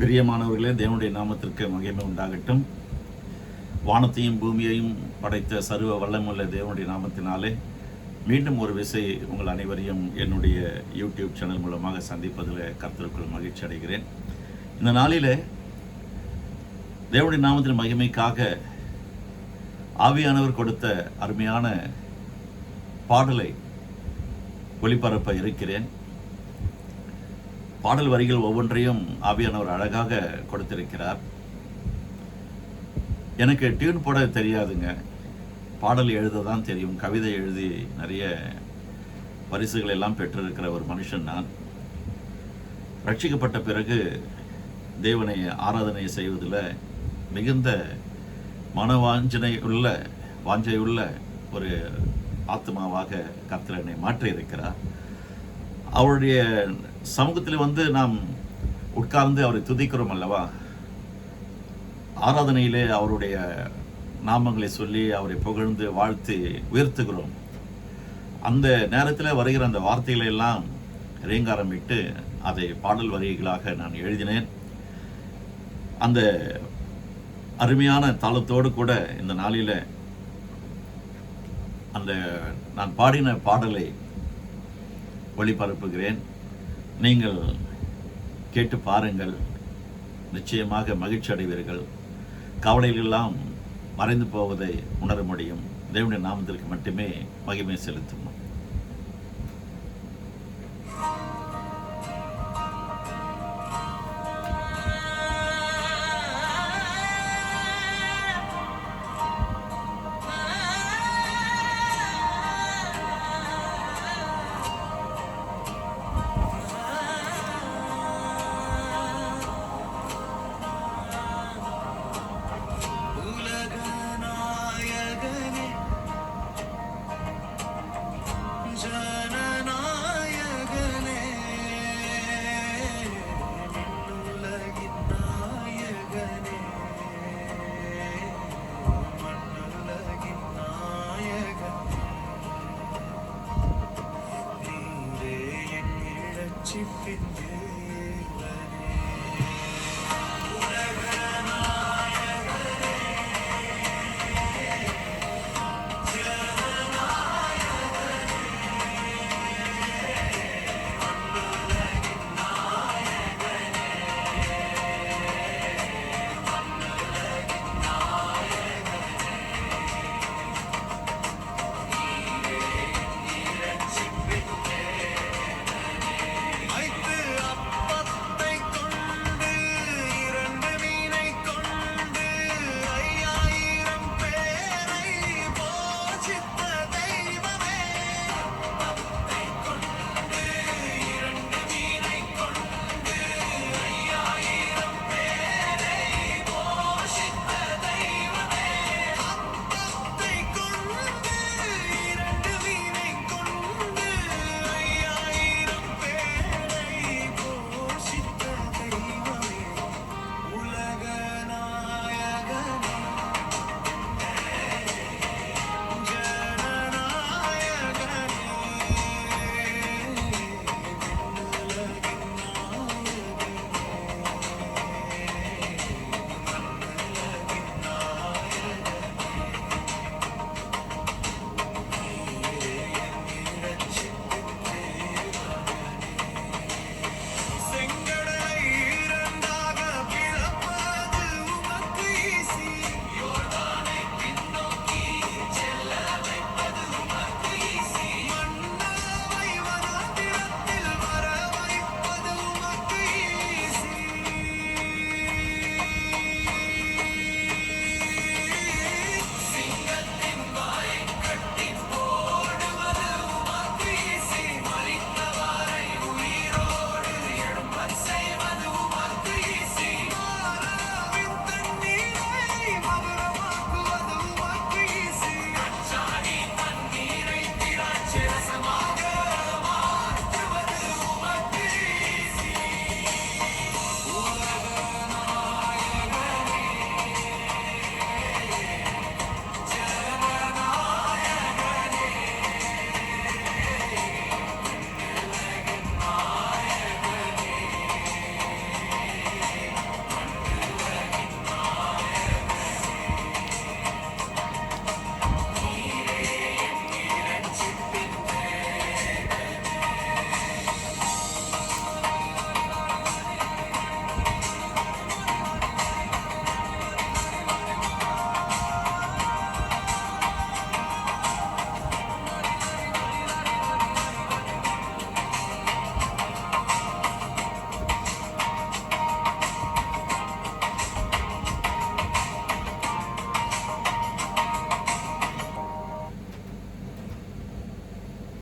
பிரியமானவர்களே, தேவனுடைய நாமத்திற்கு மகிமை உண்டாகட்டும். வானத்தையும் பூமியையும் படைத்த சர்வ வல்லமுள்ள தேவனுடைய நாமத்தினாலே மீண்டும் ஒரு விசை உங்கள் அனைவரையும் என்னுடைய யூடியூப் சேனல் மூலமாக சந்திப்பதில் கர்த்தருக்குள் மகிழ்ச்சி அடைகிறேன். இந்த நாளில் தேவனுடைய நாமத்தின் மகிமைக்காக ஆவியானவர் கொடுத்த அருமையான பாடலை ஒளிபரப்ப இருக்கிறேன். பாடல் வரிகள் ஒவ்வொன்றையும் ஆவியானவர் அழகாக கொடுத்திருக்கிறார். எனக்கு டியூன் போட தெரியாதுங்க, பாடல் எழுத தான் தெரியும். கவிதை எழுதி நிறைய பரிசுகள் எல்லாம் பெற்றிருக்கிற ஒரு மனுஷன் நான். ரட்சிக்கப்பட்ட பிறகு தேவனை ஆராதனை செய்வதில் மிகுந்த வாஞ்சையுள்ள ஒரு ஆத்மாவாக கர்த்தர் என்னை மாற்றியிருக்கிறார். அவருடைய சமூகத்தில் நாம் உட்கார்ந்து அவரை துதிக்கிறோம் அல்லவா? ஆராதனையிலே அவருடைய நாமங்களை சொல்லி அவரை புகழ்ந்து வாழ்த்து உயர்த்துகிறோம். அந்த நேரத்தில் வருகிற அந்த வார்த்தைகளை எல்லாம் ரீங்காரமிட்டு அதை பாடல் வரிகளாக நான் எழுதினேன். அந்த அருமையான தாளத்தோடு கூட இந்த நாளில் அந்த நான் பாடின பாடலை ஒளிபரப்புகிறேன். நீங்கள் கேட்டு பாருங்கள், நிச்சயமாக மகிழ்ச்சி அடைவீர்கள். கவலைகள் எல்லாம் மறைந்து போவதை உணர முடியும். தேவனுடைய நாமத்திற்கு மட்டுமே மகிமை செலுத்தும்.